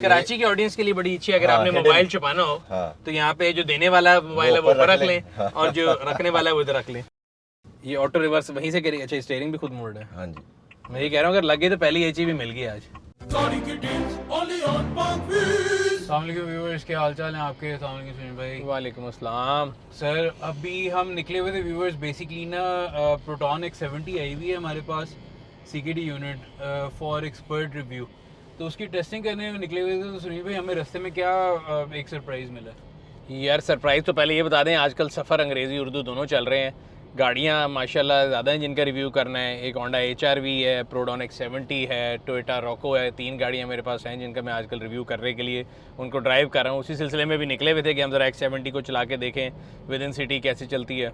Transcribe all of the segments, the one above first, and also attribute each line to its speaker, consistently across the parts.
Speaker 1: कराची के ऑडियंस के लिए बड़ी अच्छी है, अगर आपने मोबाइल छुपाना हो तो यहाँ पे जो देने वाला मोबाइल है वो ऊपर रख लें और जो रखने वाला है वो इधर रख लें। ये ऑटो रिवर्स वहीं से करेगी। अच्छा, स्टीयरिंग भी खुद मोड़ है। हाँ जी, मैं ये कह रहा हूँ अगर लगे तो पहली एचई भी मिल गई आज। व्यूअर्स, क्या हाल चाल है आपके? सुनील भाई। वालेकुम अस्सलाम सर। अभी हम निकले हुए थे व्यूअर्स, बेसिकली ना प्रोटॉन X70 आई हुई है हमारे पास, CKD unit for expert review. तो उसकी टेस्टिंग करने में निकले हुए थे। तो सुनील भाई, हमें रास्ते में क्या एक सरप्राइज़ मिला? यार सरप्राइज़ तो पहले ये बता दें, आजकल सफ़र अंग्रेज़ी उर्दू दोनों चल रहे हैं। गाड़ियाँ माशाल्लाह ज़्यादा हैं जिनका रिव्यू करना है। एक होंडा HR-V है, प्रोटॉन X70 है, टोयोटा रॉको है। 3 गाड़ियाँ मेरे पास हैं जिनका मैं आजकल रिव्यू करने के लिए उनको ड्राइव कर रहा हूँ। उसी सिलसिले में भी निकले हुए थे कि हम ज़रा X70 को चला के देखें विद इन सिटी कैसे चलती है।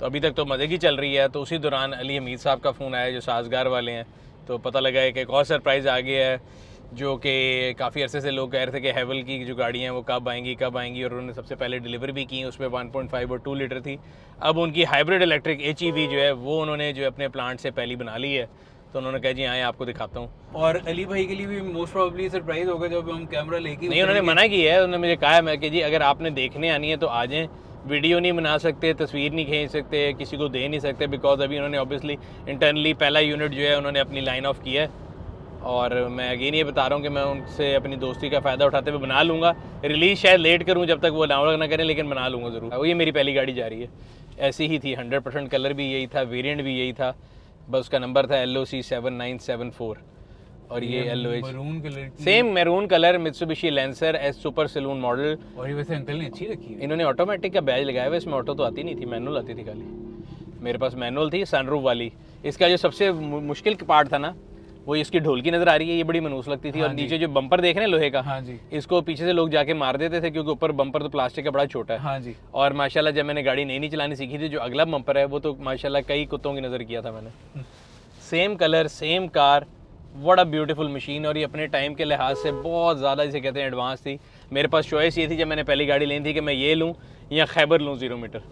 Speaker 1: तो अभी तक तो मज़े की चल रही है। तो उसी दौरान अली हमीद साहब का फ़ोन आया जो साजगार वाले हैं। तो पता लगा है कि एक और सरप्राइज़ आ गया है, जो कि काफ़ी अरसे से लोग कह रहे थे कि हेवल की जो गाड़ियाँ हैं वो कब आएंगी और उन्होंने सबसे पहले डिलीवर भी की। उसमें 1.5 और 2 लीटर थी। अब उनकी हाइब्रिड इलेक्ट्रिक HEV जो है वो उन्होंने जो अपने प्लांट से पहली बना ली है। तो उन्होंने कहा जी आए आपको दिखाता हूँ। और अली भाई के लिए भी मोस्ट प्रोबेबली सरप्राइज़ होगा जब हम कैमरा लेके। नहीं, उन्होंने मना किया है। उन्होंने मुझे कहा है मैं कि जी अगर आपने देखने आनी है तो आ जाएँ, वीडियो नहीं बना सकते, तस्वीर नहीं खींच सकते, किसी को दे नहीं सकते, बिकॉज अभी उन्होंने ऑब्वियसली इंटरनली पहला यूनिट जो है उन्होंने अपनी लाइन ऑफ किया है। और मैं अगेन ये बता रहा हूँ कि मैं उनसे अपनी दोस्ती का फ़ायदा उठाते हुए बना लूँगा। रिलीज़ शायद लेट करूँ जब तक वो डाउनलोड ना करें, लेकिन बना लूँगा ज़रूर। वो ये मेरी पहली गाड़ी जा रही है, ऐसी ही थी। 100% कलर भी यही था, वेरिएंट भी यही था, बस उसका नंबर था LOC 7974 और ये LOH maroon colour, same maroon colour, Mitsubishi Lancer S super saloon model. और ये वैसे अंकल ने अच्छी रखी है। इन्होंने ऑटोमेटिक का बैज लगाया हुआ, इसमें ऑटो तो आती नहीं थी, मैनुअल आती थी खाली। मेरे पास मैनुअल थी सनरूफ वाली। इसका जो सबसे मुश्किल पार्ट था ना वो इसकी ढोलकी नज़र आ रही है, ये बड़ी मनूस लगती थी। और नीचे जो बम्पर देख रहे हैं लोहे का, हाँ जी, इसको पीछे से लोग जाके मार देते थे क्योंकि ऊपर बम्पर तो प्लास्टिक का बड़ा छोटा है। हाँ जी। और माशाल्लाह जब मैंने गाड़ी नई चलानी सीखी थी, जो अगला बम्पर है वो तो माशाल्लाह कई कुत्तों की नज़र किया था मैंने। Same colour, same car, what a beautiful machine. और ये अपने टाइम के लिहाज से बहुत ज़्यादा इसे कहते हैं एडवांस थी। मेरे पास चॉइस ये थी जब मैंने पहली गाड़ी ली थी कि मैं ये लूँ या खैबर लूँ 0 मीटर।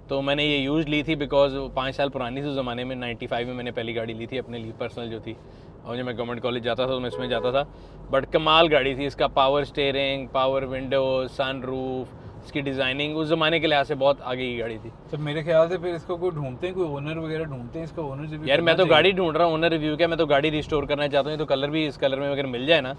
Speaker 1: तो मैंने ये यूज़ ली थी बिकॉज 5 साल पुरानी थी उस ज़माने में। 95 में मैंने पहली गाड़ी ली थी अपने लिए पर्सनल जो थी, और जब मैं गवर्नमेंट कॉलेज जाता था तो मैं इसमें जाता था। बट कमाल गाड़ी थी। इसका power steering, power window, sunroof, इसकी डिज़ाइनिंग उस ज़माने के लिहाज से बहुत आगे की गाड़ी थी। तो मेरे ख्याल से फिर इसको कोई ढूंढते हैं, कोई ओनर वगैरह ढूंढते हैं इसका। ओनर से यार मैं तो गाड़ी ढूंढ रहा हूँ, ओनर रिव्यू क्या, मैं तो गाड़ी रिस्टोर करना चाहता हूँ। तो कलर भी इस कलर में अगर मिल जाए ना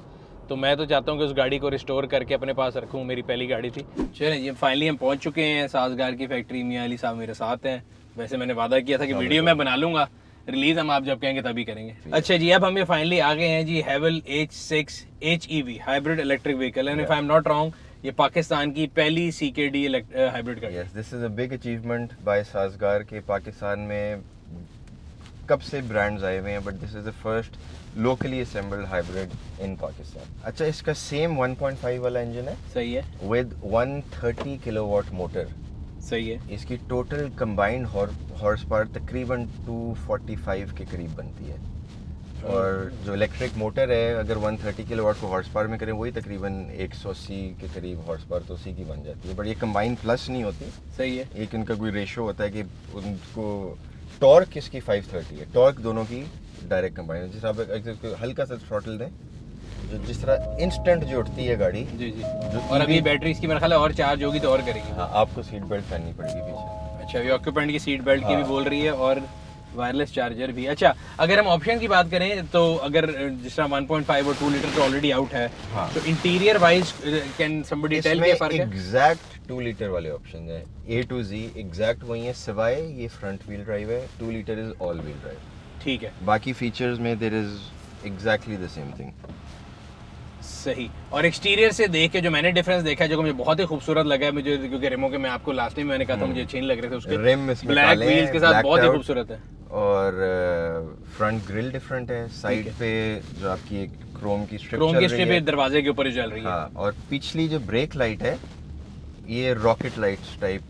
Speaker 1: तो मैं तो चाहता हूँ कि उस गाड़ी को रिस्टोर करके अपने पास रखूँ। मेरी पहली गाड़ी थी। चलिए ये फाइनली हम पहुँच चुके हैं साजगार की फैक्ट्री। मियां अली साहब मेरे साथ हैं। वैसे मैंने वादा किया था कि वीडियो मैं बना लूँगा, रिलीज हम आप जब कहेंगे तभी करेंगे। अच्छा जी, अब हम ये फाइनली आ गए हैं जी Haval H6 HEV hybrid electric vehicle. And if I am not wrong, ये पाकिस्तान की पहली CKD हाइब्रिड गाड़ी है।
Speaker 2: This is a big achievement by Sazgar के। पाकिस्तान में कब से ब्रांड्स आए हुए हैं, but this is the first locally assembled hybrid in Pakistan. अच्छा, इसका सेम 1.5 वाला इंजन है, सही है, विद 130 किलोवाट मोटर,
Speaker 1: सही है।
Speaker 2: इसकी टोटल कंबाइंड हॉर्स पावर तकरीबन 245 के करीब बनती है। और जो इलेक्ट्रिक मोटर है अगर 130 किलोवाट को हॉर्स पावर में करें वही तकरीबन 180 के करीब हॉर्स पावर तो उसी की बन जाती है। बट ये कंबाइंड प्लस नहीं होती, सही है। एक इनका कोई रेशो होता है कि उनको टॉर्क इसकी 530 है, टॉर्क दोनों की डायरेक्ट कंबाइंड। जिस आप हल्का सा थ्रॉटल दें, जो जिस तरह इंस्टेंट जो उठती है गाड़ी जी जी।
Speaker 1: और अभी बैटरी इसकी मेरा ख्याल है और चार्ज होगी तो और करेगी।
Speaker 2: हाँ, आपको सीट बेल्ट पहननी पड़ेगी पीछे।
Speaker 1: अच्छा, ये ऑक्यूपेंट की सीट बेल्ट की भी बोल रही है और वायरलेस चार्जर भी। अच्छा, अगर हम ऑप्शन की बात करें तो अगर जिस तरह 1.5 और 2 लीटर तो ऑलरेडी आउट है, हाँ, तो interior wise can somebody tell क्या फर्क है?
Speaker 2: एग्जैक्ट 2 लीटर वाले ऑप्शन है, A to Z एग्जैक्ट वही है, सिवाय ये फ्रंट व्हील ड्राइव है। 2 litre is all wheel drive, ठीक है। बाकी फीचर्स में there is exactly the same thing.
Speaker 1: सही। और एक्सटीरियर से देख के जो मैंने डिफरेंस देखा है, जो मुझे बहुत ही खूबसूरत लगा है मुझे, क्योंकि रिमो के मैं आपको लास्ट टाइम मैंने कहा था मुझे अच्छे नहीं लग रहे थे उसके
Speaker 2: रिम इसमें
Speaker 1: ब्लैक व्हील्स के साथ बहुत ही खूबसूरत है।
Speaker 2: और फ्रंट ग्रिल डिफरेंट है, साइड पे जो आपकी एक क्रोम की स्ट्रिप
Speaker 1: दरवाजे के ऊपर ही चल रही है।
Speaker 2: हाँ, और पिछली जो ब्रेक लाइट है ये रॉकेट लाइट्स टाइप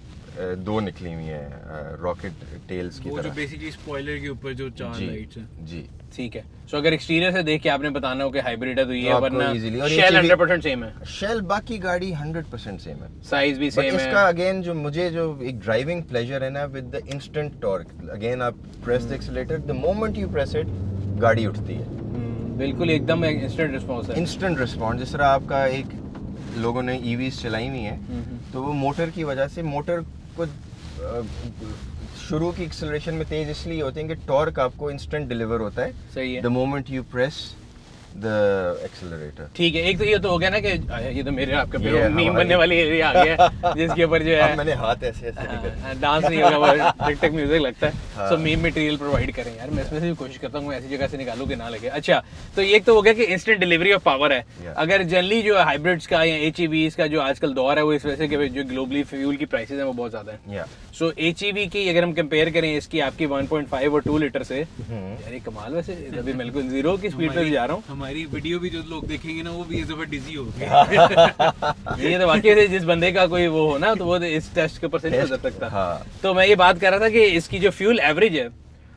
Speaker 2: 2 निकली हुई है, रॉकेट टेल्स की तरह,
Speaker 1: जो बेसिकली स्पॉइलर के ऊपर जो 4 लाइट्स हैं जी, ठीक है। सो अगर एक्सटीरियर से देख के आपने बताना हो कि हाइब्रिड है तो ये, वरना शेल 100% सेम है।
Speaker 2: शेल बाकी गाड़ी 100% सेम है,
Speaker 1: साइज भी सेम है।
Speaker 2: इसका अगेन जो मुझे जो एक ड्राइविंग प्लेजर है ना with the instant torque, again आप press the accelerator, the moment you press it गाड़ी उठती है।
Speaker 1: बिल्कुल एकदम इंस्टेंट रिस्पॉन्स है।
Speaker 2: इंस्टेंट रिस्पॉन्स, जिस तरह आपका एक लोगों ने ईवीज चलाई हुई हैं, तो वो मोटर की वजह से मोटर को शुरू की एक्सेलरेशन में तेज इसलिए होते हैं कि टॉर्क आपको इंस्टेंट डिलीवर होता है
Speaker 1: सही है।
Speaker 2: The moment you press the accelerator.
Speaker 1: ठीक है, एक तो ये तो हो गया ना कि ये तो मेरे आपका
Speaker 2: ये
Speaker 1: मीम बनने वाली एरिया आ गया जिसके ऊपर जो है
Speaker 2: मैंने हाथ ऐसे ऐसे
Speaker 1: डांस नहीं होगा, वो टिक टिक म्यूजिक लगता है।
Speaker 2: हाँ।
Speaker 1: सो मीम मटेरियल प्रोवाइड करें यार, मैं इसमें से भी कोशिश करता हूँ ऐसी जगह से निकालूं कि ना लगे। अच्छा, तो ये तो हो गया कि इंस्टेंट डिलीवरी ऑफ पावर है।
Speaker 2: Yeah.
Speaker 1: अगर जनरली जो हाइब्रिड्स का या एचईवीज का जो आजकल दौर है वो इस वजह से कि जो ग्लोबली फ्यूल की प्राइसेस हैं वो बहुत ज्यादा है।
Speaker 2: या
Speaker 1: सो एचईवी की अगर हम कंपेयर करें इसकी आपकी 1.5 और 2 लीटर से, यार ये कमाल। वैसे अभी बिल्कुल जीरो की स्पीड पे भी जा रहा हूँ।
Speaker 3: हमारी वीडियो भी जो लोग देखेंगे ना वो भी इस दफा डिजी हो गए।
Speaker 1: ये तो वाकई से जिस बंदे का कोई वो हो ना तो वो इस टेस्ट के ऊपर से नहीं गुजर सकता।
Speaker 2: हाँ।
Speaker 1: तो मैं ये बात कर रहा था कि इसकी जो फ्यूल एवरेज है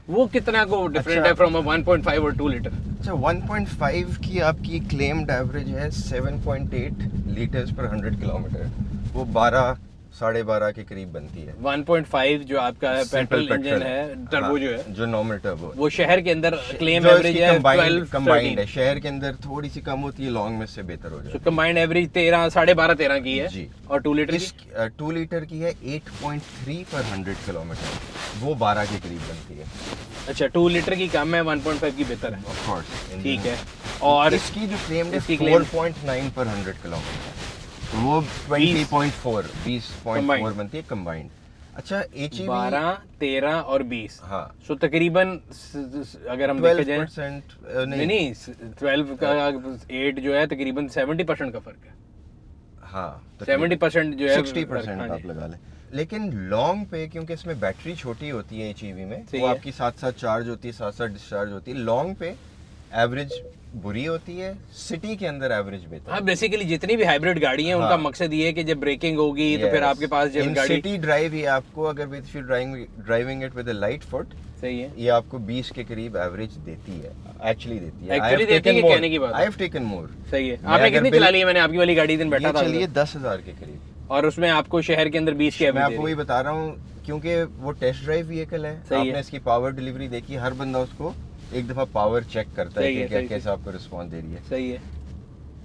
Speaker 1: वो कितना को डिफरेंट
Speaker 2: अच्छा।
Speaker 1: है फ्रॉम 1.5 और 2 लीटर।
Speaker 2: अच्छा, 1.5 की आपकी क्लेम्ड एवरेज है 7.8 लीटर्स पर 100 किलोमीटर, वो 12-12.5 के करीब बनती है।
Speaker 1: 1.5 जो आपका है पेट्रोल
Speaker 2: Simple
Speaker 1: इंजन
Speaker 2: petrol
Speaker 1: है, टर्बो जो है,
Speaker 2: जो नॉर्मल टर्बो
Speaker 1: वो शहर के अंदर क्लेम
Speaker 2: जो
Speaker 1: एवरेज
Speaker 2: इसकी
Speaker 1: है
Speaker 2: कंबाइंड
Speaker 1: 12-13।
Speaker 2: है, शहर के अंदर थोड़ी सी कम होती है, लॉन्ग में से बेहतर हो
Speaker 1: तो
Speaker 2: जाए।
Speaker 1: कंबाइंड एवरेज 13-13.5 की है।
Speaker 2: जी।
Speaker 1: और 2 लीटर
Speaker 2: इस 2 लीटर की है 8.3 पर 100 किलोमीटर, वो 12 के करीब बनती है।
Speaker 1: अच्छा, 2 लीटर की कम है, 1.5 की बेहतर है।
Speaker 2: Of course.
Speaker 1: ठीक है। और
Speaker 2: इसकी जो क्लेम्ड है
Speaker 1: इसकी claim-
Speaker 2: 4.9 पर 100 किलोमीटर, वो 20.4 20.4 बनती है कंबाइंड। अच्छा, एचईवी
Speaker 1: 12, 13 और 20।
Speaker 2: हाँ,
Speaker 1: सो तकरीबन अगर हम देखा जाए
Speaker 2: 12%
Speaker 1: नहीं 12 का 8 जो है तकरीबन 70% का फर्क है।
Speaker 2: हाँ,
Speaker 1: 70% जो है
Speaker 2: 60%
Speaker 1: हाँ
Speaker 2: आप
Speaker 1: जी।
Speaker 2: लगा लें। लेकिन लॉन्ग पे क्योंकि इसमें बैटरी छोटी होती है एचईवी में,
Speaker 1: सही
Speaker 2: वो
Speaker 1: है।
Speaker 2: आपकी साथ साथ चार्ज होती है, साथ साथ डिस्चार्ज होती है। लॉन्ग पे एवरेज बुरी होती है, सिटी के अंदर एवरेज बेहतर
Speaker 1: हाँ, बेसिकली जितनी भी हाइब्रिड गाड़ी है उनका
Speaker 2: हाँ।
Speaker 1: मकसद ये है कि जब ब्रेकिंग होगी तो फिर
Speaker 2: Yes.
Speaker 1: आपके पास जब
Speaker 2: In
Speaker 1: गाड़ी
Speaker 2: city drive ये आपको अगर with you driving it with a light foot,
Speaker 1: सही है।
Speaker 2: ये आपको 20 के करीब एवरेज देती है, एक्चुअली देती है।
Speaker 1: Actually देती है कि कहने की बात है?
Speaker 2: I have taken more.
Speaker 1: सही है।
Speaker 2: मैं
Speaker 1: आपने
Speaker 2: अगर
Speaker 1: कितनी
Speaker 2: बिल-
Speaker 1: चला ली है? मैंने आपकी वाली गाड़ी दिन बैठा था
Speaker 2: चलिए 10,000 के करीब।
Speaker 1: और उसमें आपको शहर के अंदर 20 की
Speaker 2: मैं
Speaker 1: एवरेज
Speaker 2: आपको वही बता रहा हूँ क्योंकि वो टेस्ट ड्राइव व्हीकल है,
Speaker 1: सही है।
Speaker 2: आपने इसकी पावर डिलीवरी देखी, हर बंदा उसको एक दफा पावर चेक करता है
Speaker 1: सही
Speaker 2: कि
Speaker 1: है,
Speaker 2: क्या
Speaker 1: सही
Speaker 2: कैसे आपको रिस्पॉन्स दे रही है।
Speaker 1: सही है।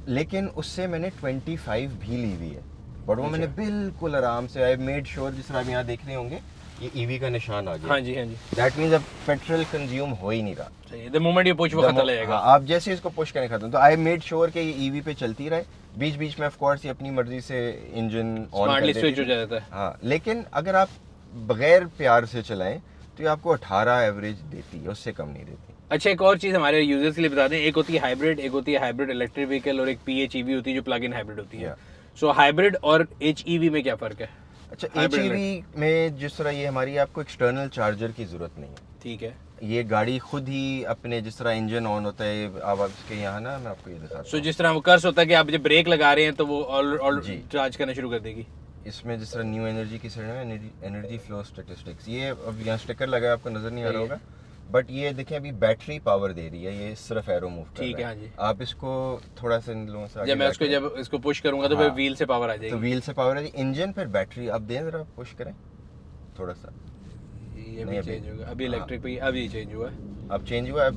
Speaker 2: लेकिन उससे मैंने 25 भी ली हुई है, बट वो
Speaker 1: अच्छा।
Speaker 2: मैंने बिल्कुल आराम से, आई मेड श्योर, जिस तरह आप यहाँ देख रहे होंगे ये ईवी का निशान आ गया।
Speaker 1: हाँ जी, हाँ जी।
Speaker 2: दैट मींस अब पेट्रोल कंज्यूम हो ही नहीं रहा।
Speaker 1: सही है। द मोमेंट ये पुश वो खत्म हो जाएगा।
Speaker 2: हाँ, आप जैसे इसको पुश करने खत्म, तो आई मेड श्योर कि ये ईवी पे चलती रहे। बीच बीच में ऑफ कोर्स ये अपनी मर्जी से इंजन ऑन
Speaker 1: स्मार्टली
Speaker 2: कर
Speaker 1: स्विच हो
Speaker 2: देती है।
Speaker 1: जाता है।
Speaker 2: हाँ, लेकिन अगर आप बगैर प्यार से चलाएं तो ये आपको 18 एवरेज देती है, उससे कम नहीं देती।
Speaker 1: अच्छा, एक और चीज हमारे यूजर्स के लिए बता दें, एक होती है हाइब्रिड, एक होती है हाइब्रिड इलेक्ट्रिक व्हीकल और एक PHEV होती है जो प्लग इन हाइब्रिड होती है। सो हाइब्रिड और HEV में क्या फर्क है?
Speaker 2: अच्छा,
Speaker 1: Hybrid
Speaker 2: एचईवी में जिस तरह ये हमारी, आपको एक्सटर्नल चार्जर की जरूरत नहीं है।
Speaker 1: ठीक है।
Speaker 2: ये गाड़ी खुद ही अपने, जिस तरह इंजन ऑन होता है, अब आप इसके यहाँ ना, मैं आपको ये दिखाता
Speaker 1: सो
Speaker 2: हूँ।
Speaker 1: जिस तरह वो कर्स होता है कि आप जब ब्रेक लगा रहे हैं तो वो ऑल
Speaker 2: जी।
Speaker 1: चार्ज करना शुरू कर देगी।
Speaker 2: इसमें जिस तरह न्यू एनर्जी की साइड में एनर्जी फ्लो स्टैटिस्टिक्स, ये अब यहाँ स्टिकर लगा है, आपको नजर नहीं आ रहा
Speaker 1: सही है।
Speaker 2: होगा, बट ये देखें अभी बैटरी पावर दे रही है, ये सिर्फ एरो मूव कर
Speaker 1: ठीक
Speaker 2: रहा
Speaker 1: है, हाँ जी।
Speaker 2: आप इसको थोड़ा सा इन लोगों से आगे
Speaker 1: जब मैं उसको
Speaker 2: लाके-
Speaker 1: जब इसको पुश करूंगा तो फिर
Speaker 2: हाँ।
Speaker 1: व्हील से पावर आ
Speaker 2: तो
Speaker 1: जाएगी।
Speaker 2: व्हील से पावर है, इंजन पर बैटरी आप दें, जरा पुश करें थोड़ा सा,
Speaker 1: ये
Speaker 2: नहीं,
Speaker 1: भी
Speaker 2: अभी-
Speaker 1: चेंज होगा। अभी
Speaker 2: हाँ।
Speaker 1: इलेक्ट्रिक पे अब ये चेंज हुआ है।
Speaker 2: अब चेंज हुआ।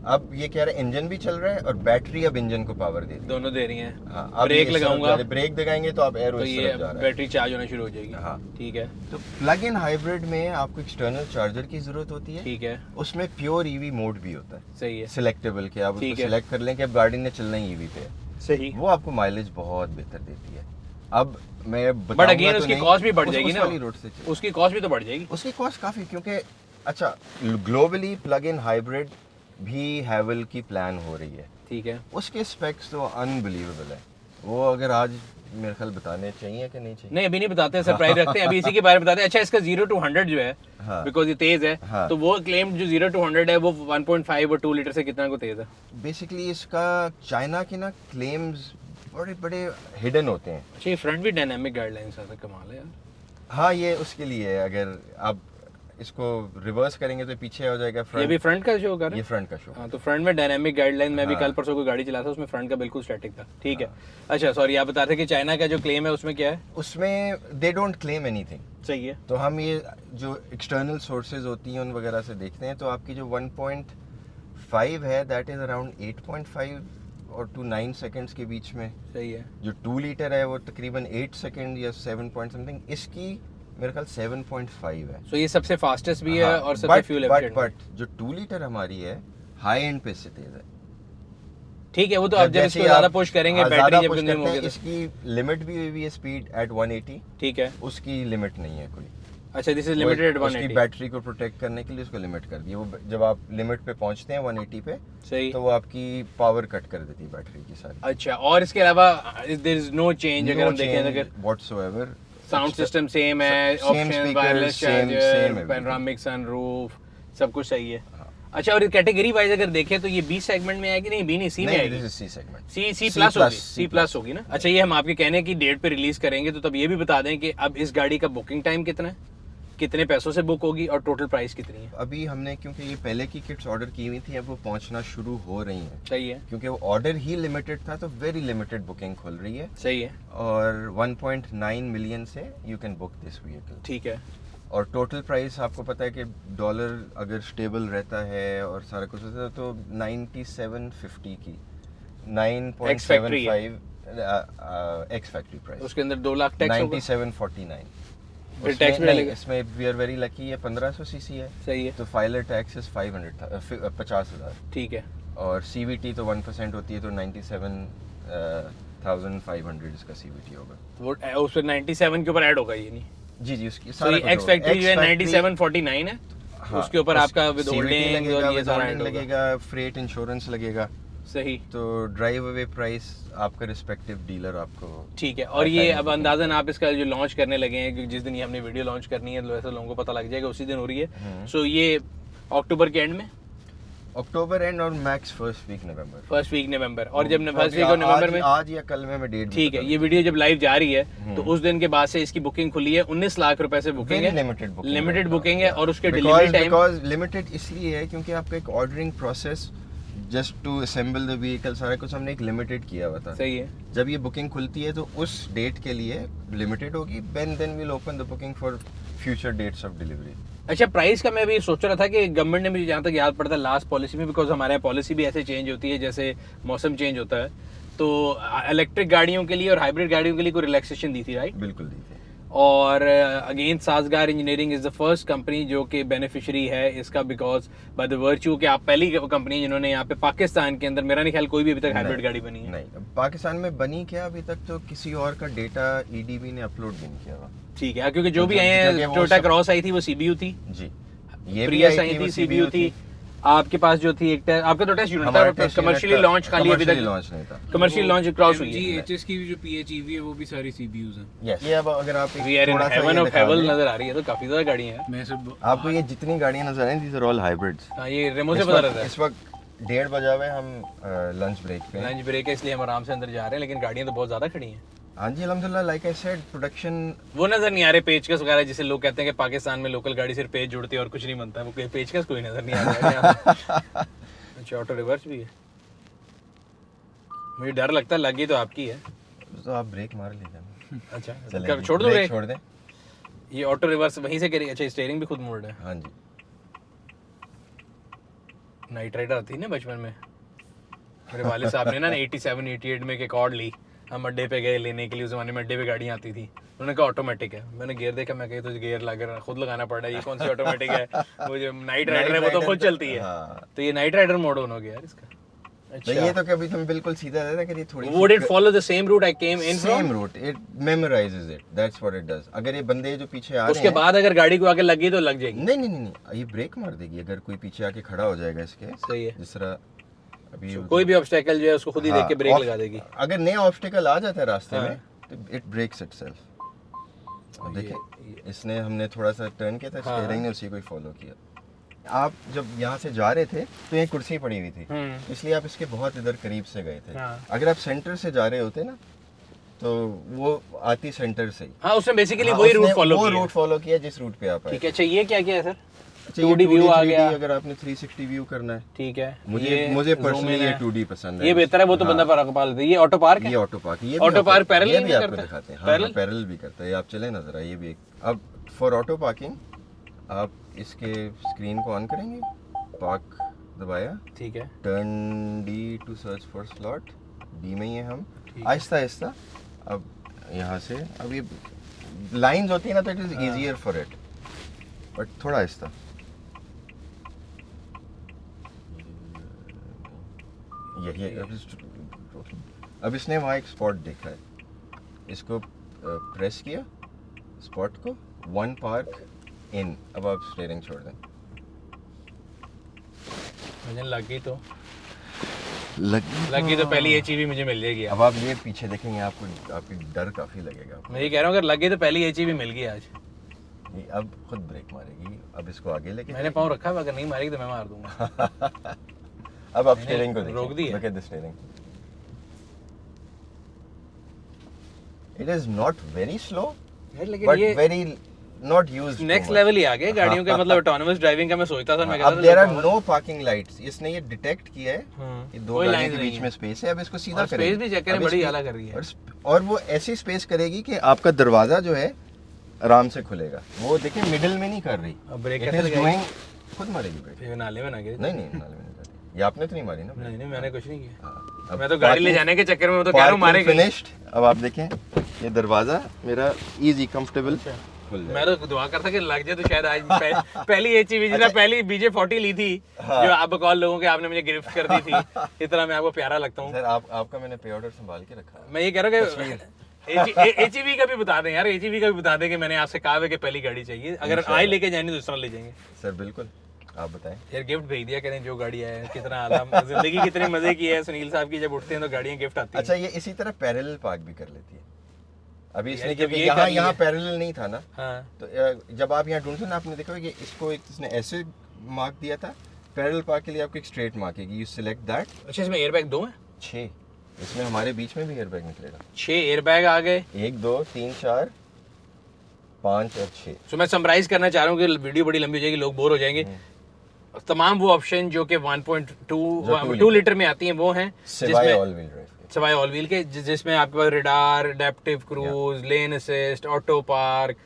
Speaker 2: अब ये कह रहा है इंजन भी चल रहा है और बैटरी अब इंजन को पावर दे रही है।
Speaker 1: दोनों दे रही हैं।
Speaker 2: हाँ, अब
Speaker 1: ब्रेक
Speaker 2: ये इस तरफ
Speaker 1: लगाऊंगा
Speaker 2: जा रही है, ब्रेक दगाएंगे तो आप एरो
Speaker 1: तो
Speaker 2: इस
Speaker 1: ये
Speaker 2: तरफ जा रहा है।
Speaker 1: बैटरी चार्ज होना शुरू हो जाएगी।
Speaker 2: हाँ।
Speaker 1: ठीक है,
Speaker 2: तो प्लग इन हाइब्रिड में आपको एक्सटर्नल चार्जर की जरूरत होती है।
Speaker 1: ठीक है,
Speaker 2: उसमें प्योर ईवी मोड भी होता है,
Speaker 1: सही है,
Speaker 2: सिलेक्टेबल, के आप
Speaker 1: ठीक
Speaker 2: उसको
Speaker 1: है।
Speaker 2: सिलेक्ट कर लें कि अब गाड़ी ने चलना ही ईवी पे है,
Speaker 1: सही।
Speaker 2: वो आपको माइलेज बहुत बेहतर देती है। अब मैं
Speaker 1: बट
Speaker 2: बताऊंगा
Speaker 1: अगेन
Speaker 2: तो
Speaker 1: उसकी
Speaker 2: नहीं,
Speaker 1: कॉस्ट भी बढ़
Speaker 2: उस-
Speaker 1: जाएगी
Speaker 2: उस
Speaker 1: ना।
Speaker 2: वाली रोड से चल-
Speaker 1: उसकी कॉस्ट भी तो बढ़ जाएगी।
Speaker 2: उसकी कॉस्ट काफी, क्योंकि अच्छा ग्लोबली प्लग इन हाइब्रिड भी हैवल की प्लान हो रही है,
Speaker 1: ठीक है।
Speaker 2: उसके स्पेक्स तो अनबिलीवेबल है। वो अगर आज मेरे ख्याल बताने चाहिए कि नहीं चाहिए?
Speaker 1: नहीं, अभी नहीं बताते, सरप्राइज रखते हैं, अभी इसी के बारे में बताते हैं। अच्छा, इसका 0 to 100 जो है,
Speaker 2: हाँ।
Speaker 1: बिकॉज ये तेज है,
Speaker 2: हाँ।
Speaker 1: तो वो क्लेम जो 0 to 100 है वो 1.5 और 2 लीटर से कितना को तेज है?
Speaker 2: बेसिकली इसका चाइना के ना क्लेम्स बड़े बड़े हिडन होते हैं।
Speaker 1: अच्छा, ये फ्रंट भी डायनामिक गाइडलाइंस है, कमाल है यार।
Speaker 2: हाँ, ये उसके लिए है, अगर आप इसको रिवर्स करेंगे तो पीछे हो जाएगा
Speaker 1: ये
Speaker 2: फ्रंट।
Speaker 1: भी फ्रंट का शो कर रहा
Speaker 2: ये
Speaker 1: है?
Speaker 2: फ्रंट का शो।
Speaker 1: हाँ, तो फ्रंट में डायनामिक गाइडलाइन, मैं भी
Speaker 2: हाँ।
Speaker 1: कल परसों को गाड़ी चला था, उसमें फ्रंट का बिल्कुल स्टैटिक था। ठीक है। अच्छा, सॉरी, आप बता रहे थे कि चाइना का जो क्लेम है उसमें क्या है?
Speaker 2: उसमें दे डोंट क्लेम एनीथिंग।
Speaker 1: सही है।
Speaker 2: तो हम ये जो एक्सटर्नल सोर्सेज होती हैं उन वगैरह से देखते हैं, तो आपकी जो 5 है दैट इज अराउंड 8.5 और टू 9 सेकंड्स के बीच में।
Speaker 1: सही है।
Speaker 2: जो 2 लीटर है वो तकरीबन 8 सेकंड या 7 पॉइंट समथिंग, इसकी मेरे ख्याल 7.5 है।
Speaker 1: सो ये सबसे फास्टेस्ट भी है
Speaker 2: हाँ,
Speaker 1: और सबसे फ्यूल एफिशिएंट।
Speaker 2: बट जो 2 लीटर हमारी है हाई एंड पे से तेज है।
Speaker 1: ठीक है, वो तो आप जब इसको ज्यादा पुश करेंगे बैटरी जब कंज्यूम होगी,
Speaker 2: इसकी लिमिट भी हुई है स्पीड एट 180।
Speaker 1: ठीक है,
Speaker 2: उसकी लिमिट नहीं है कोई।
Speaker 1: अच्छा दिस इज लिमिटेड एट 180।
Speaker 2: उसकी बैटरी को प्रोटेक्ट करने के लिए उसको लिमिट कर दी। वो जब आप लिमिट पे पहुंचते हैं 180 पे,
Speaker 1: सही,
Speaker 2: तो वो आपकी पावर कट कर देती है बैटरी की सारी।
Speaker 1: अच्छा, और इसके अलावा देयर इज नो चेंज अगर हम देखें अगर
Speaker 2: व्हाटसोएवर।
Speaker 1: साउंड सिस्टम सेम है, option wireless charger, panoramic sunroof, सब कुछ सही है। अच्छा, और कैटेगरी वाइज अगर देखें तो ये बी सेगमेंट में आएगी? नहीं, बी नहीं, सी में आएगी।
Speaker 2: This is C segment.
Speaker 1: C plus होगी, सी प्लस होगी ना। अच्छा, ये हम आपके कहने की डेट पे रिलीज करेंगे, तो तब ये भी बता दें कि अब इस गाड़ी का बुकिंग टाइम कितना है, कितने पैसों से बुक होगी और टोटल प्राइस कितनी है?
Speaker 2: अभी हमने क्योंकि ये पहले की किट्स ऑर्डर की हुई थी, अब वो पहुंचना शुरू हो रही हैं।
Speaker 1: सही है,
Speaker 2: क्योंकि वो ऑर्डर ही लिमिटेड था, तो वेरी लिमिटेड बुकिंग खुल रही है।
Speaker 1: सही है,
Speaker 2: और 1.9 मिलियन से you can book this vehicle.
Speaker 1: ठीक है।
Speaker 2: और टोटल प्राइस आपको पता है कि डॉलर अगर स्टेबल रहता है और सारा कुछ होता है तो 9750 की 9.75 एक्स फैक्ट्री प्राइस।
Speaker 1: उसके अंदर 2 लाख टैक्स होगा,
Speaker 2: 9749।
Speaker 1: फिर टैक्स भी लगेगा।
Speaker 2: इसमें वी आर वेरी लकी है 1500 सीसी है।
Speaker 1: सही है,
Speaker 2: तो फाइलर टैक्स इज 50,000।
Speaker 1: ठीक है।
Speaker 2: और सीवीटी तो 1% होती है, तो 97,500 इसका सीवीटी होगा।
Speaker 1: वो उस पर 97 के ऊपर ऐड होगा ये नहीं?
Speaker 2: जी जी, उसकी
Speaker 1: सारा एक्स फैक्ट्री जो है 9749 है।
Speaker 2: हाँ,
Speaker 1: उसके ऊपर आपका विद होल्डिंग और ये सारा ऐड
Speaker 2: लगेगा, फ्रेट इंश्योरेंस लगेगा।
Speaker 1: सही,
Speaker 2: तो ड्राइव अवे प्राइस आपका रिस्पेक्टिव डीलर आपको।
Speaker 1: ठीक है। और ये अब अंदाजन आप इसका जो लॉन्च करने लगे हैं, क्योंकि जिस दिन ये हमने वीडियो लॉन्च करनी है तो ऐसे लोगों को पता लग जाएगा उसी दिन हो रही है। सो ये अक्टूबर के एंड में,
Speaker 2: अक्टूबर एंड और मैक्स फर्स्ट वीक नवंबर।
Speaker 1: फर्स्ट वीक नवंबर। और जब फर्स्ट वीक ऑफ नवंबर में,
Speaker 2: आज या कल में मैं डेट,
Speaker 1: ठीक है, ये वीडियो जब लाइव जा रही है तो उस दिन के बाद से इसकी बुकिंग खुली है। 19 लाख रुपए से बुकिंग है, लिमिटेड बुकिंग है। और उसके डिलीवरी टाइम
Speaker 2: बिकॉज लिमिटेड इसलिए है क्योंकि आपका एक ordering process just to assemble the vehicle सारा कुछ हमने एक लिमिटेड किया हुआ था।
Speaker 1: सही है।
Speaker 2: जब ये बुकिंग खुलती है तो उस डेट के लिए लिमिटेड होगी, then we'll open the booking for future dates of delivery.
Speaker 1: अच्छा, प्राइस का मैं भी सोच रहा था कि गवर्नमेंट ने मुझे जहाँ तक याद पड़ता है लास्ट पॉलिसी में, बिकॉज हमारे यहाँ पॉलिसी भी ऐसे चेंज होती है जैसे मौसम चेंज होता है, तो इलेक्ट्रिक गाड़ियों के लिए और हाइब्रिड गाड़ियों के लिए कोई रिलैक्सेशन दी थी, राइट?
Speaker 2: बिल्कुल दी थी।
Speaker 1: और again Sazgar engineering is the first company जो कि बेनिफिशियरी है इसका, बिकॉज बाय द वर्च्यू कि आप पहली कंपनी जिन्होंने यहाँ पे पाकिस्तान के अंदर, मेरा नहीं ख्याल कोई भी अभी तक हाइब्रिड गाड़ी बनी है।
Speaker 2: नहीं, पाकिस्तान में बनी क्या अभी तक, तो किसी और का डेटा ईडीबी ने अपलोड भी नहीं किया हुआ।
Speaker 1: ठीक है, क्योंकि जो भी आए हैं, टोयोटा क्रॉस आई थी वो सीबीयू थी
Speaker 2: जी, ये
Speaker 1: प्रियस आई थी सीबीयू थी। आपके पास जो थी एक आपका तो टेस्ट यूनिट था, कमर्शियली लॉन्च खाली अभी तक
Speaker 2: लॉन्च नहीं था।
Speaker 1: कमर्शियल लॉन्च क्रॉस हुई है।
Speaker 3: एचएस की भी जो पीएचईवी है वो भी सारी सीबीयूज हैं।
Speaker 2: यस, ये अब अगर आप
Speaker 1: we are in heaven of heaven नजर आ रही है, तो काफी ज्यादा गाड़ियां हैं।
Speaker 3: मैं सब
Speaker 2: आपको ये जितनी गाड़ियां नजर आ रही हैं, दीज आर ऑल हाइब्रिड्स।
Speaker 1: हां, ये रेमो से पता रहता है।
Speaker 2: इस वक्त 1:30 बजा हुआ है, हम लंच ब्रेक पे।
Speaker 1: लंच ब्रेक है इसलिए हम आराम से अंदर जा रहे हैं, लेकिन गाड़ियां तो बहुत ज्यादा खड़ी हैं।
Speaker 2: हाँ जी, अल्हम्दुलिल्लाह, लाइक आई सेड, प्रोडक्शन
Speaker 1: वो नजर नहीं आ रहे पेचकस वगैरह, जिसे लोग कहते हैं कि पाकिस्तान में लोकल गाड़ी सिर्फ पेच जुड़ती है और कुछ नहीं बनता, वो पेचकस कोई नजर नहीं आ रहा है। अच्छा, ऑटो रिवर्स भी है, मुझे डर लगता है लगी तो आपकी है,
Speaker 2: तो आप ब्रेक मार लीजिए।
Speaker 1: अच्छा, छोड़ दूं ब्रेक?
Speaker 2: छोड़ दें।
Speaker 1: ये ऑटो रिवर्स वहीं से करेगी? अच्छा, स्टीयरिंग भी खुद मोड़ है।
Speaker 2: हाँ जी,
Speaker 1: नाइट राइडर आती है ना बचपन में, मेरे वालिद साहब ने ना 87-88 में एक अकॉर्ड ली, हम अड्डे पे गए लेने के लिए। उस जमाने में अड्डे पे गाड़ियाँ आती थी, उन्होंने कहा ऑटोमेटिक है। मैंने गियर देखा, मैं कही तो गियर लगा खुद लगाना पड़ रहा है, ये कौन सी ऑटोमेटिक है? वो जो नाइट राइडर है वो तो खुद चलती है। तो ये नाइट राइडर मोड ऑन हो गया यार इसका।
Speaker 2: अच्छा, ये तो कभी तुम बिल्कुल सीधा रहता कि ये थोड़ी
Speaker 1: Would it follow the same route I came in from?
Speaker 2: Same route, it memorizes it, that's what it does। अगर ये बंदे जो पीछे आ रहे हैं,
Speaker 1: उसके बाद अगर गाड़ी को आगे लगी तो लग जाएगी?
Speaker 2: नहीं, ये ब्रेक मार देगी अगर कोई पीछे आके खड़ा हो जाएगा इसके।
Speaker 1: सही है,
Speaker 2: जिस तरह अभी
Speaker 1: कोई भी ऑब्स्टेकल जो है उसको खुद ही देख के ब्रेक लगा देगी।
Speaker 2: अगर नया ऑब्स्टेकल आ जाता है रास्ते में तो इट ब्रेक्स इटसेल्फ। देखिए, इसने हमने थोड़ा सा टर्न किया था, स्टीयरिंग ने उसी को ही फॉलो किया। आप जब यहाँ से जा रहे थे तो ये कुर्सी पड़ी हुई थी, इसलिए आप इसके बहुत इधर करीब से गए थे। अगर आप सेंटर से जा रहे होते ना तो वो आती सेंटर से ही।
Speaker 1: हाँ, उसने बेसिकली वही रूट
Speaker 2: फॉलो किया जिस रूट पे आप आए।
Speaker 1: ठीक है। अच्छा, ये क्या किया है सर?
Speaker 2: 2D व्यू आ गया। अगर आपने 360 व्यू करना है,
Speaker 1: ठीक है।
Speaker 2: मुझे पर्सनली ये 2D पसंद है,
Speaker 1: ये बेहतर है। वो तो बंदा पाल दे। ये ऑटो पार्क है,
Speaker 2: ये ऑटो पार्क, ये
Speaker 1: ऑटो पार्क पैरेलल
Speaker 2: भी आपको दिखाते हैं। हाँ, पैरेलल भी करता है। आप चले ना जरा, ये भी एक। अब फॉर ऑटो पार्किंग आप इसके स्क्रीन को ऑन करेंगे, पार्क दबाया,
Speaker 4: ठीक है,
Speaker 2: turn D to search for slot, D में ही है हम,
Speaker 4: ठीक है।
Speaker 2: आहिस्ता आहिस्ता। अब यहाँ से, अब ये लाइंस होती है ना तो it is easier for it, but थोड़ा आहिस्ता। यही अब इसने वहाँ एक स्पॉट देखा है, इसको प्रेस किया स्पॉट को, वन पार्क इन। अब आप स्टीयरिंग छोड़ दें।
Speaker 4: मुझे लगी तो
Speaker 2: लगी
Speaker 4: पहली एचईवी मुझे मिल जाएगी।
Speaker 2: अब आप ये पीछे देखेंगे, आपको आपकी डर काफी लगेगा।
Speaker 4: मैं ये कह रहा हूँ अगर लगे तो पहली एचईवी मिल गई आज।
Speaker 2: ये अब खुद ब्रेक मारेगी, अब इसको आगे लेके
Speaker 4: मैंने पाँव रखा है, अगर नहीं मारेगी तो मैं मार दूंगा।
Speaker 2: अब आप स्टीयरिंग को
Speaker 4: रोक दी है।
Speaker 2: Look at the steering. It is not very slow,
Speaker 4: यार लेकिन
Speaker 2: but
Speaker 4: ये
Speaker 2: very not used.
Speaker 4: Next level ही आ गया गाड़ियों के, मतलब ऑटोनोमस ड्राइविंग का मैं सोचता था। मैं कहता
Speaker 2: अब
Speaker 4: था
Speaker 2: there are no parking lights. इसने ये डिटेक्ट किया है
Speaker 4: हम्म,
Speaker 2: कि दो
Speaker 4: कोई
Speaker 2: गाड़ियों
Speaker 4: lines
Speaker 2: के
Speaker 4: नहीं
Speaker 2: बीच
Speaker 4: है।
Speaker 2: में स्पेस है, अब इसको सीधा
Speaker 4: और
Speaker 2: करेगी।
Speaker 4: स्पेस भी चेक करें,
Speaker 2: अब
Speaker 4: बड़ी
Speaker 2: इसकी-
Speaker 4: आला कर रही है।
Speaker 2: और वो ऐसी स्पेस करेगी कि आपका दरवाजा जो है आराम से खुलेगा। वो देखिए मिडिल में नहीं कर रही।
Speaker 4: अब ब्रेक
Speaker 2: It
Speaker 4: कैसे
Speaker 2: is
Speaker 4: लगाएगी?
Speaker 2: doing- खुद मारेगी ब्रेक।
Speaker 4: ये नाले में ना गिरे।
Speaker 2: नहीं नाले में नहीं करी। ये आपने तो नहीं मारी ना।
Speaker 4: नहीं नहीं, मैंने कुछ नहीं किया।
Speaker 2: हाँ, अब
Speaker 4: मैं तो गाड़ी ले
Speaker 2: parking-
Speaker 4: जाने के चक्कर में मैं तो कह रहा हूँ मारेगी।
Speaker 2: फिनिश्ड। अब आप देखें ये दरवाजा मेरा इजी कंफर्टेबल खुल
Speaker 4: मैं
Speaker 2: जाएगा।
Speaker 4: तो दुआ करता कि लग जाए तो शायद आज पहली एचईवी जिसने पहली BJ40 ली थी, जो आप बकौल लोगों के आपने मुझे गिफ्ट कर दी थी, इतना मैं आपको प्यारा लगता हूँ।
Speaker 2: सर आपका मैंने पे ऑर्डर संभाल के रखा है।
Speaker 4: मैं ये कह रहा हूँ कि एचईवी का भी बता दें यार, एचईवी का भी बता दें कि मैंने आपसे कहा है कि पहली गाड़ी चाहिए। अगर आज लेके जानी तो दूसरा ले जाएंगे।
Speaker 2: सर बिल्कुल, आप बताएं।
Speaker 4: यार गिफ्ट भेज दिया करें, जो गाड़ी आए कितना आला जिंदगी कितनी मजे की है। सुनील साहब की जब उठते हैं तो गाड़ियाँ गिफ्ट आती हैं।
Speaker 2: अच्छा, ये इसी तरह पैरेलल पार्क भी कर लेती है। अभी इसने
Speaker 4: यार, जब
Speaker 2: क्योंकि
Speaker 4: ये कर
Speaker 2: यहाँ
Speaker 4: लिया-
Speaker 2: यहाँ पैरेलल नहीं था ना,
Speaker 4: हाँ,
Speaker 2: तो जब आप यहाँ ढूंढते ना, आपने देखा कि इसको एक इसने ऐसे मार्क दिया था। पैरेलल पार्क के लिए आपको एक स्ट्रेट मार्केगी, यू सिलेक्ट दैट।
Speaker 4: अच्छा इसमें एयरबैग 2 हैं?
Speaker 2: 6 इसमें हमारे बीच में भी एयरबैग निकलेगा।
Speaker 4: 6 एयरबैग आ गए।
Speaker 2: 1 2 3 4 5 और 6।
Speaker 4: तो मैं समराइज करना चाह रहा हूँ कि वीडियो बड़ी लंबी हो जाएगी, लोग बोर हो जाएंगे। तमाम वो ऑप्शन जो कि 1.2 लीटर में आती हैं वो हैं,
Speaker 2: सिवाय
Speaker 4: जिसमें
Speaker 2: ऑल व्हील ड्राइव के।
Speaker 4: सवाई ऑल व्हील के, जिसमें आपके पास radar, adaptive cruise, lane assist, auto park,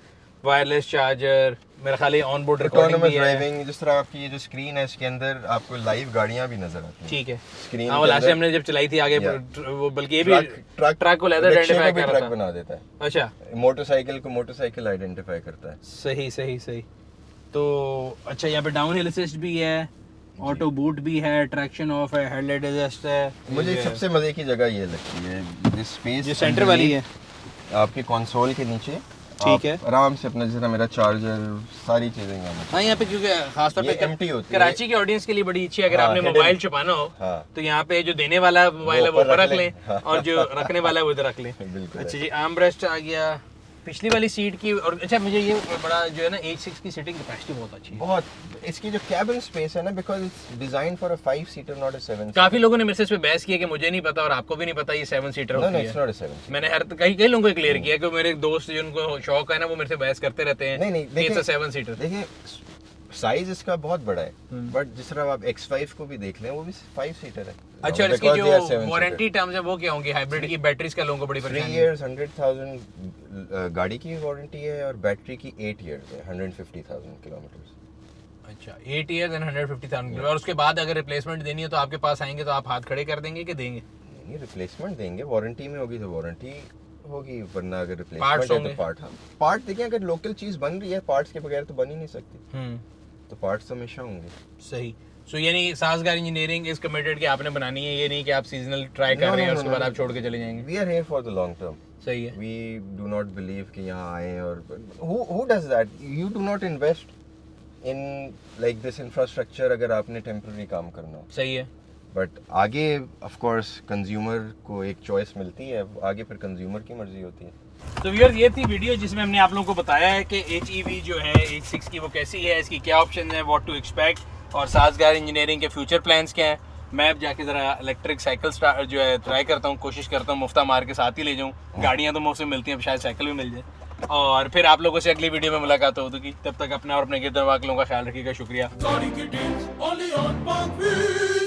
Speaker 4: wireless charger, मेरा ख्याल है ऑन बोर्ड रिकॉर्डिंग
Speaker 2: ऑटोनोमस
Speaker 4: भी है।
Speaker 2: ड्राइविंग, जिस तरह आपकी ये जो स्क्रीन है इसके अंदर आपको लाइव गाड़ियां भी नजर आती हैं।
Speaker 4: ठीक है।
Speaker 2: स्क्रीन
Speaker 4: हाँ, वो लास्ट टाइम हमने जब चलाई थी आगे, वो बल्कि ये भी ट्रक को लेदर आइडेंटिफाई कर रहा
Speaker 2: ट्रक
Speaker 4: था।
Speaker 2: बना देता है।
Speaker 4: अच्छा,
Speaker 2: मोटरसाइकिल को मोटरसाइकिल आइडेंटिफाई करता है।
Speaker 4: सही सही सही। तो अच्छा, यहाँ पे डाउन हिल असिस्ट भी है, ऑटो बूट भी है, ट्रैक्शन ऑफ है, हेडलाइट एडजस्ट है।
Speaker 2: मुझे सबसे मजे की जगह ये लगती है, ये स्पेस
Speaker 4: जो सेंटर वाली है।
Speaker 2: आपके कंसोल के नीचे।
Speaker 4: ठीक है।
Speaker 2: आप आराम से अपना, जैसे मेरा चार्जर, सारी चीजें यहाँ।
Speaker 4: हाँ, यहाँ पे क्योंकि खासतौर
Speaker 2: ये
Speaker 4: पे
Speaker 2: empty होती है।
Speaker 4: कराची के ऑडियंस के लिए बड़ी अच्छी है, अगर
Speaker 2: हाँ,
Speaker 4: आपने
Speaker 2: hidden।
Speaker 4: मोबाइल छुपाना हो
Speaker 2: हाँ।
Speaker 4: तो यहाँ पे जो देने वाला मोबाइल है वो ऊपर रख लें,
Speaker 2: हाँ।
Speaker 4: और जो रखने वाला है वो इधर रख लें।
Speaker 2: बिल्कुल।
Speaker 4: अच्छा जी, आर्म रेस्ट आ गया, पिछली वाली सीट की। और अच्छा, मुझे ये बड़ा जो है ना H6 की सीटिंग कैपेसिटी बहुत अच्छी है।
Speaker 2: बहुत, इसकी जो कैबिन स्पेस है ना, because it's design for a 5 seater not a 7 seater.
Speaker 4: काफी लोगों ने मेरे से इस पे बहस किया कि मुझे नहीं पता और आपको भी नहीं पता ये 7 सीटर
Speaker 2: नो नो,
Speaker 4: होती
Speaker 2: इट्स
Speaker 4: है।
Speaker 2: Not a 7 seater.
Speaker 4: मैंने कई लोगों को क्लियर किया कि मेरे दोस्त जिनको शौक है ना, वो मेरे से बहस करते रहते हैं।
Speaker 2: नहीं नहीं,
Speaker 4: देखिए 7 सीटर।
Speaker 2: देखिए साइज इसका बहुत बड़ा है, बट जिस तरह आप X5 को भी देख लें, वो भी 5 सीटर है।
Speaker 4: अच्छा, और इसकी
Speaker 2: Because they are
Speaker 4: जो
Speaker 2: 7
Speaker 4: वारंटी टर्म्स है वो क्या होंगी? हाइब्रिड की बैटरीज का लोगों को बड़ी
Speaker 2: 3
Speaker 4: परेशानी है।
Speaker 2: years 100,000 गाड़ी की वारंटी है, और बैटरी की 8 years है, 150,000 किलोमीटर।
Speaker 4: अच्छा, 8 years and 150,000। और उसके बाद अगर रिप्लेसमेंट देनी है तो आपके पास आएंगे तो आप हाथ खड़े कर देंगे कि देंगे?
Speaker 2: नहीं, रिप्लेसमेंट देंगे। वारंटी में होगी तो वारंटी होगी, वरना अगर
Speaker 4: Parts
Speaker 2: रिप्लेसमेंट है
Speaker 4: होंगे।
Speaker 2: तो पार्ट। हाँ, पार्ट देखिए, अगर लोकल चीज बन रही है, पार्ट्स के बगैर तो बन ही नहीं सकती, तो पार्ट्स तो हमेशा होंगे।
Speaker 4: सही। सो यानी साजगार इंजीनियरिंग इज कमिटेड कि आपने बनानी है, ये नहीं कि आप सीजनल ट्राई कर
Speaker 2: No,
Speaker 4: रहे हैं
Speaker 2: no,
Speaker 4: और उसके
Speaker 2: no,
Speaker 4: बाद
Speaker 2: no.
Speaker 4: आप छोड़ के चले जाएंगे।
Speaker 2: We are here for the long term.
Speaker 4: सही है।
Speaker 2: वी डू नॉट बिलीव कि यहाँ आए और who does that? You do not invest in like this infrastructure अगर आपने टेम्पररी काम करना हो।
Speaker 4: सही है।
Speaker 2: बट आगे ऑफ कोर्स कंज्यूमर को एक चॉइस मिलती है, आगे फिर कंज्यूमर की मर्जी होती है।
Speaker 4: तो व्यूअर्स, ये थी वीडियो जिसमें हमने आप लोगों को बताया है कि HEV जो है H6 की वो कैसी है, इसकी क्या ऑप्शन है, व्हाट टू एक्सपेक्ट, और साजगार इंजीनियरिंग के फ्यूचर प्लान्स क्या हैं। मैं अब जाके ज़रा इलेक्ट्रिक साइकिल जो है ट्राई करता हूँ, कोशिश करता हूँ मुफ्ता मार के साथ ही ले जाऊँ। गाड़ियाँ तो मुफ्त में मिलती हैं, अब शायद साइकिल भी मिल जाए। और फिर आप लोगों से अगली वीडियो में मुलाकात होगी। तब तक अपना और अपने गिरद वालों का ख्याल रखिएगा। शुक्रिया।
Speaker 3: Only on Parkville.